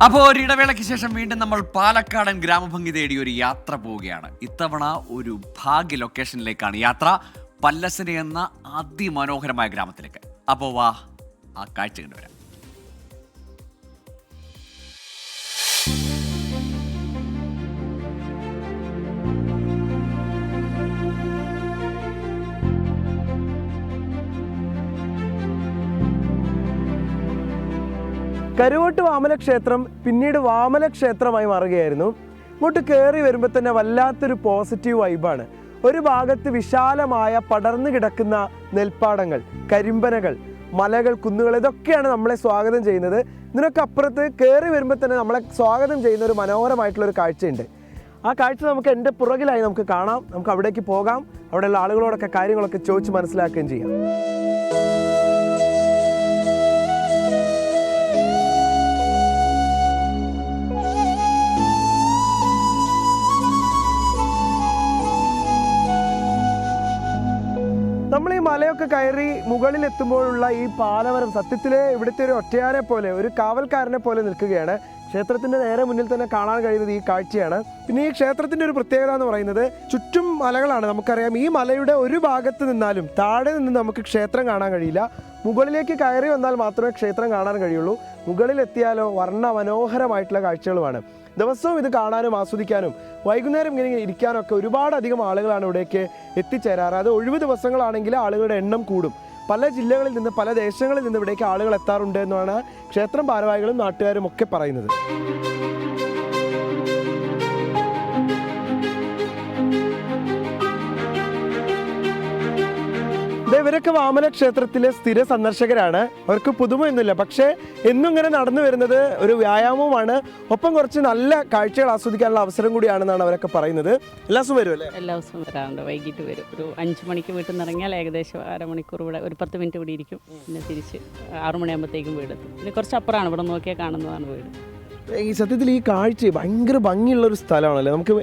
അപ്പോൾ ഒരിടവേളയ്ക്ക് ശേഷം വീണ്ടും നമ്മൾ പാലക്കാടൻ ഗ്രാമഭംഗി തേടി ഒരു യാത്ര പോവുകയാണ്. ഇത്തവണ ഒരു ഭാഗ്യ ലൊക്കേഷനിലേക്കാണ് യാത്ര. പല്ലശ്ശന എന്ന അതിമനോഹരമായ ഗ്രാമത്തിലേക്ക്. അപ്പോൾ വാ ആ കാഴ്ച കണ്ടുവരാം. കരുവോട്ട് വാമനക്ഷേത്രം പിന്നീട് വാമനക്ഷേത്രമായി മാറുകയായിരുന്നു. ഇങ്ങോട്ട് കയറി വരുമ്പോൾ തന്നെ വല്ലാത്തൊരു പോസിറ്റീവ് വൈബാണ്. ഒരു ഭാഗത്ത് വിശാലമായ പടർന്നു കിടക്കുന്ന നെൽപ്പാടങ്ങൾ, കരിമ്പനകൾ, മലകൾ, കുന്നുകൾ, ഇതൊക്കെയാണ് നമ്മളെ സ്വാഗതം ചെയ്യുന്നത്. ഇതിനൊക്കെ അപ്പുറത്ത് കയറി വരുമ്പോൾ തന്നെ നമ്മളെ സ്വാഗതം ചെയ്യുന്ന ഒരു മനോഹരമായിട്ടുള്ളൊരു കാഴ്ചയുണ്ട്. ആ കാഴ്ച നമുക്ക് എൻ്റെ പുറകിലായി നമുക്ക് കാണാം. നമുക്ക് അവിടേക്ക് പോകാം. അവിടെയുള്ള ആളുകളോടൊക്കെ കാര്യങ്ങളൊക്കെ ചോദിച്ച് മനസ്സിലാക്കുകയും ചെയ്യാം. നമ്മൾ ഈ മലയൊക്കെ കയറി മുകളിലെത്തുമ്പോഴുള്ള ഈ പാലവരം സത്യത്തിൽ ഇവിടുത്തെ ഒരു ഒറ്റയാനെ പോലെ, ഒരു കാവൽക്കാരനെ പോലെ നിൽക്കുകയാണ്. ക്ഷേത്രത്തിൻ്റെ നേരെ മുന്നിൽ തന്നെ കാണാൻ കഴിയുന്നത് ഈ കാഴ്ചയാണ്. പിന്നെ ഈ ക്ഷേത്രത്തിൻ്റെ ഒരു പ്രത്യേകത എന്ന് പറയുന്നത് ചുറ്റും മലകളാണ്. നമുക്കറിയാം, ഈ മലയുടെ ഒരു ഭാഗത്ത് നിന്നാലും താഴെ നിന്ന് നമുക്ക് ക്ഷേത്രം കാണാൻ കഴിയില്ല. മുകളിലേക്ക് കയറി വന്നാൽ മാത്രമേ ക്ഷേത്രം കാണാൻ കഴിയുള്ളൂ. മുകളിലെത്തിയാലോ വർണ്ണ മനോഹരമായിട്ടുള്ള കാഴ്ചകളുമാണ്. ദിവസവും ഇത് കാണാനും ആസ്വദിക്കാനും വൈകുന്നേരം ഇങ്ങനെ ഇരിക്കാനൊക്കെ ഒരുപാടധികം ആളുകളാണ് ഇവിടേക്ക് എത്തിച്ചേരാറ്. അത് ഒഴിവ് ദിവസങ്ങളാണെങ്കിൽ ആളുകളുടെ എണ്ണം കൂടും. പല ജില്ലകളിൽ നിന്ന്, പല ദേശങ്ങളിൽ നിന്ന് ഇവിടേക്ക് ആളുകൾ എത്താറുണ്ട് എന്നാണ് ക്ഷേത്രം ഭാരവാഹികളും നാട്ടുകാരും ഒക്കെ പറയുന്നത്. ഇവരൊക്കെ വാമന ക്ഷേത്രത്തിലെ സ്ഥിര സന്ദർശകരാണ്. അവർക്ക് പുതുമയൊന്നുമില്ല. പക്ഷേ എന്നും ഇങ്ങനെ നടന്നു വരുന്നത് ഒരു വ്യായാമവുമാണ്. ഒപ്പം കുറച്ച് നല്ല കാഴ്ചകൾ ആസ്വദിക്കാനുള്ള അവസരം കൂടിയാണെന്നാണ് അവരൊക്കെ പറയുന്നത്. എല്ലാ ദിവസവും വരും അല്ലേ? എല്ലാ ദിവസവും വരാറുണ്ട്. വൈകിട്ട് വരും. ഒരു 5 മണിക്ക് വീട്ടിൽ നിന്ന് ഇറങ്ങിയാൽ ഏകദേശം അരമണിക്കൂർ ഇവിടെ, ഒരു 10 മിനിറ്റ് ഇവിടെ ഇരിക്കും. പിന്നെ തിരിച്ച് 6 മണിയാകുമ്പോഴത്തേക്കും വീടെത്തും. പിന്നെ കുറച്ച് അപ്പുറമാണ്, ഇവിടെ നോക്കിയാൽ കാണുന്നതാണ് വീട്. ഈ സത്യത്തിൽ ഈ കാഴ്ച ഭയങ്കര ഭംഗിയുള്ള ഒരു സ്ഥലമാണല്ലേ. നമുക്ക്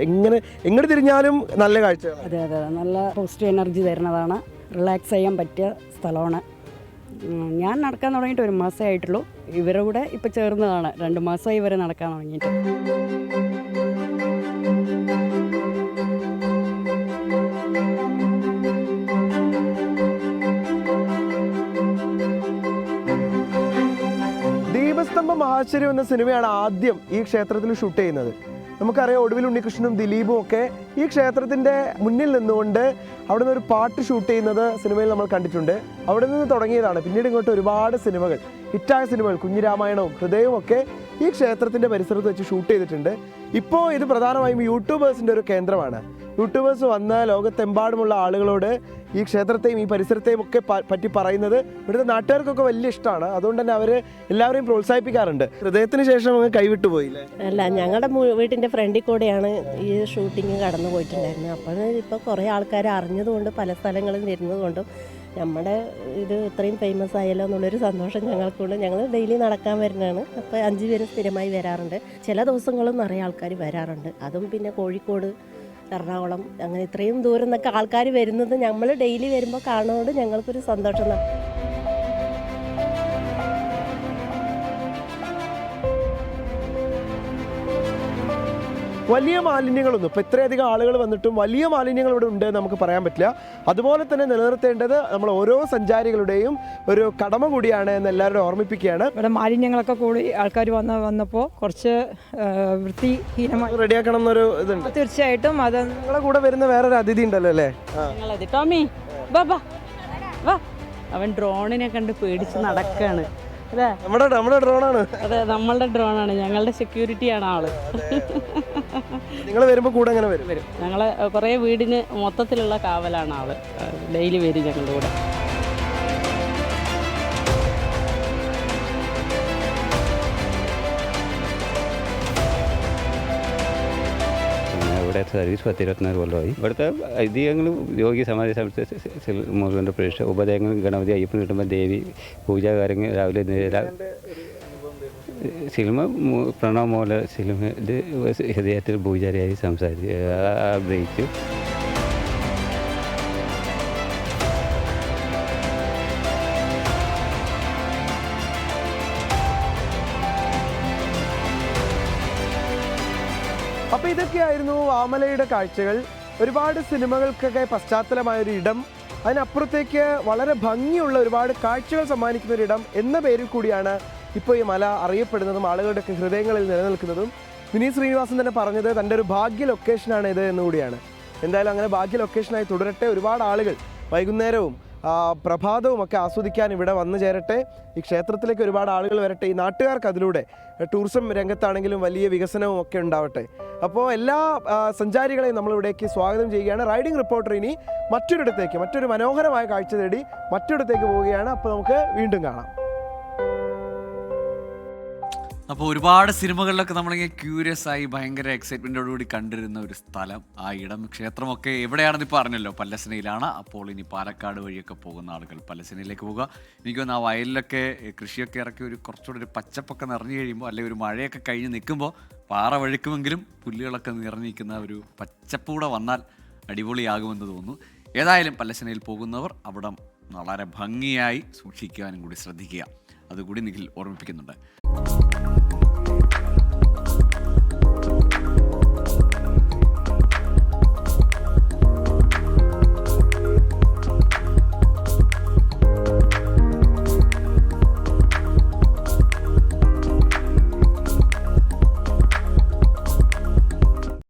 എങ്ങനെ തിരിഞ്ഞാലും നല്ല കാഴ്ച. അതെ അതെ, നല്ല പോസിറ്റീവ് എനർജി തരുന്നതാണ്. റിലാക്സ് ചെയ്യാൻ പറ്റിയ സ്ഥലമാണ്. ഞാൻ നടക്കാൻ തുടങ്ങിയിട്ട് 1 മാസമേ ആയിട്ടുള്ളൂ. ഇവരുടെ കൂടെ ഇപ്പോൾ ചേർന്നതാണ്. 2 മാസമായി ഇവരെ നടക്കാൻ തുടങ്ങിയിട്ട്. ദീപസ്തംഭം മഹാശ്ചര്യം എന്ന സിനിമയാണ് ആദ്യം ഈ ക്ഷേത്രത്തിൽ ഷൂട്ട് ചെയ്യുന്നത്. നമുക്കറിയാം, ഒടുവിൽ ഉണ്ണികൃഷ്ണനും ദിലീപും ഒക്കെ ഈ ക്ഷേത്രത്തിൻ്റെ മുന്നിൽ നിന്നുകൊണ്ട് അവിടെ നിന്ന് ഒരു പാട്ട് ഷൂട്ട് ചെയ്യുന്നത് സിനിമയിൽ നമ്മൾ കണ്ടിട്ടുണ്ട്. അവിടെ നിന്ന് തുടങ്ങിയതാണ്. പിന്നീട് ഇങ്ങോട്ട് ഒരുപാട് സിനിമകൾ, ഹിറ്റായ സിനിമകൾ, കുഞ്ഞിരാമായണവും ഹൃദയവും ഒക്കെ ഈ ക്ഷേത്രത്തിൻ്റെ പരിസരത്ത് വെച്ച് ഷൂട്ട് ചെയ്തിട്ടുണ്ട്. ഇപ്പോൾ ഇത് പ്രധാനമായും യൂട്യൂബേഴ്സിൻ്റെ ഒരു കേന്ദ്രമാണ്. യൂട്യൂബേഴ്സ് വന്ന് ലോകത്തെമ്പാടുമുള്ള ആളുകളോട് ഈ ക്ഷേത്രത്തെയും ഈ പരിസരത്തെയും ഒക്കെ പറ്റി പറയുന്നത് ഇവിടുത്തെ നാട്ടുകാർക്കൊക്കെ വലിയ ഇഷ്ടമാണ്. അതുകൊണ്ട് തന്നെ അവർ എല്ലാവരെയും പ്രോത്സാഹിപ്പിക്കാറുണ്ട്. ഹൃദയത്തിന് ശേഷം അങ്ങ് കൈവിട്ടു പോയില്ലേ? അല്ല, ഞങ്ങളുടെ വീട്ടിൻ്റെ ഫ്രണ്ടിൽ കൂടെയാണ് ഈ ഷൂട്ടിങ് കടന്നു പോയിട്ടുണ്ടായിരുന്നത്. അപ്പോൾ ഇപ്പോൾ കുറേ ആൾക്കാർ അറിഞ്ഞതുകൊണ്ട്, പല സ്ഥലങ്ങളിൽ വരുന്നതുകൊണ്ടും നമ്മുടെ ഇത് ഇത്രയും ഫേമസ് ആയല്ലോ എന്നുള്ളൊരു സന്തോഷം ഞങ്ങൾക്കുണ്ട്. ഞങ്ങൾ ഡെയിലി നടക്കാൻ വരുന്നതാണ്. അപ്പോൾ 5 പേര് സ്ഥിരമായി വരാറുണ്ട്. ചില ദിവസങ്ങളും നിറയെ ആൾക്കാർ വരാറുണ്ട്. അതും പിന്നെ കോഴിക്കോട്, എറണാകുളം, അങ്ങനെ ഇത്രയും ദൂരം നിന്നൊക്കെ ആൾക്കാർ വരുന്നത് നമ്മൾ ഡെയിലി വരുമ്പോൾ കാണുന്നതുകൊണ്ട് ഞങ്ങൾക്കൊരു സന്തോഷം. വലിയ മാലിന്യങ്ങളൊന്നും ഇപ്പോൾ ഇത്രയധികം ആളുകൾ വന്നിട്ടും വലിയ മാലിന്യങ്ങൾ ഇവിടെ ഉണ്ട് നമുക്ക് പറയാൻ പറ്റില്ല. അതുപോലെ തന്നെ നിലനിർത്തേണ്ടത് നമ്മൾ ഓരോ സഞ്ചാരികളുടെയും ഒരു കടമ കൂടിയാണ് എന്ന് എല്ലാവരും ഓർമ്മിപ്പിക്കുകയാണ്. ഇവിടെ മാലിന്യങ്ങളൊക്കെ കൂടി ആൾക്കാർ വന്നപ്പോൾ കുറച്ച് വൃത്തിഹീനമായി റെഡിയാക്കണം എന്നൊരു ഇതുണ്ട്. തീർച്ചയായിട്ടും അത് നിങ്ങളെ കൂടെ വരുന്ന വേറൊരു അതിഥി ഉണ്ടല്ലോ അല്ലേ? ടോമി വാ, അവൻ ഡ്രോണിനെ കണ്ട് പേടിച്ച് നടക്കാണ്. അല്ലേ? നമ്മുടെ ഡ്രോണാണ്. അതെ, നമ്മളുടെ ഡ്രോണാണ്. ഞങ്ങളുടെ സെക്യൂരിറ്റിയാണ് ആള്. നിങ്ങൾ വരുമ്പോൾ കൂടെ അങ്ങനെ വരും? ഞങ്ങളെ കുറേ വീടിന് മൊത്തത്തിലുള്ള കാവലാണ് ആള്. ഡെയിലി വരും ഞങ്ങളുടെ കൂടെ. ഇവിടെ സർവീസ് 10-24 കൊല്ലമായി. ഇവിടുത്തെ ഐതിഹ്യങ്ങളും യോഗി സമാധി സമയത്ത് മുരുകൻ്റെ പ്രതിഷ്ഠ, ഉപദേയങ്ങളും ഗണപതി, അയ്യപ്പൻ കിട്ടുമ്പോൾ ദേവി പൂജാകാര്യങ്ങൾ, രാവിലെ സിനിമ പ്രണവ് മോഹൻലാൽ സിനിമ ഇത് ഹൃദയത്തിൽ പൂജാരിയായി അഭിനയിച്ചു. അപ്പോൾ ഇതൊക്കെയായിരുന്നു വാമലയുടെ കാഴ്ചകൾ. ഒരുപാട് സിനിമകൾക്കൊക്കെ പശ്ചാത്തലമായൊരു ഇടം, അതിനപ്പുറത്തേക്ക് വളരെ ഭംഗിയുള്ള ഒരുപാട് കാഴ്ചകൾ സമ്മാനിക്കുന്ന ഒരിടം എന്ന പേരിൽ കൂടിയാണ് ഇപ്പോൾ ഈ മല അറിയപ്പെടുന്നതും ആളുകളുടെയൊക്കെ ഹൃദയങ്ങളിൽ നിലനിൽക്കുന്നതും. വിനീത് ശ്രീനിവാസൻ തന്നെ പറഞ്ഞത് തൻ്റെ ഒരു ഭാഗ്യ ലൊക്കേഷനാണ് ഇത് എന്നുകൂടിയാണ്. എന്തായാലും അങ്ങനെ ഭാഗ്യ ലൊക്കേഷനായി തുടരട്ടെ. ഒരുപാട് ആളുകൾ വൈകുന്നേരവും പ്രഭാതവും ഒക്കെ ആസ്വദിക്കാൻ ഇവിടെ വന്നു ചേരട്ടെ. ഈ ക്ഷേത്രത്തിലേക്ക് ഒരുപാട് ആളുകൾ വരട്ടെ. ഈ നാട്ടുകാർക്ക് അതിലൂടെ ടൂറിസം രംഗത്താണെങ്കിലും വലിയ വികസനവും ഒക്കെ ഉണ്ടാവട്ടെ. അപ്പോൾ എല്ലാ സഞ്ചാരികളെയും നമ്മളിവിടേക്ക് സ്വാഗതം ചെയ്യുകയാണ്. റൈഡിംഗ് റിപ്പോർട്ടർ ഇനി മറ്റൊരിടത്തേക്ക്, മറ്റൊരു മനോഹരമായ കാഴ്ച തേടി മറ്റൊരിടത്തേക്ക് പോവുകയാണ്. അപ്പോൾ നമുക്ക് വീണ്ടും കാണാം. അപ്പോൾ ഒരുപാട് സിനിമകളിലൊക്കെ നമ്മളിങ്ങനെ ക്യൂരിയസ് ആയി ഭയങ്കര എക്സൈറ്റ്മെൻറ്റോടുകൂടി കണ്ടിരുന്ന ഒരു സ്ഥലം, ആ ഇടം, ക്ഷേത്രമൊക്കെ എവിടെയാണെന്ന് ഇപ്പോൾ അറിഞ്ഞല്ലോ, പല്ലശ്ശനയിലാണ്. അപ്പോൾ ഇനി പാലക്കാട് വഴിയൊക്കെ പോകുന്ന ആളുകൾ പല്ലശ്ശനയിലേക്ക് പോവുക. എനിക്ക് തോന്നുന്നു ആ വയലിലൊക്കെ കൃഷിയൊക്കെ ഇറക്കി ഒരു കുറച്ചുകൂടി ഒരു പച്ചപ്പൊക്കെ നിറഞ്ഞു കഴിയുമ്പോൾ, അല്ലെങ്കിൽ ഒരു മഴയൊക്കെ കഴിഞ്ഞ് നിൽക്കുമ്പോൾ പാറ വഴുക്കുമെങ്കിലും പുല്ലുകളൊക്കെ നിറഞ്ഞിരിക്കുന്ന ഒരു പച്ചപ്പൂടെ വന്നാൽ അടിപൊളിയാകുമെന്ന് തോന്നുന്നു. ഏതായാലും പല്ലശ്ശനയിൽ പോകുന്നവർ അവിടം വളരെ ഭംഗിയായി സൂക്ഷിക്കാനും കൂടി ശ്രദ്ധിക്കുക. അതുകൂടി നിഖിൽ ഓർമ്മിപ്പിക്കുന്നുണ്ട്.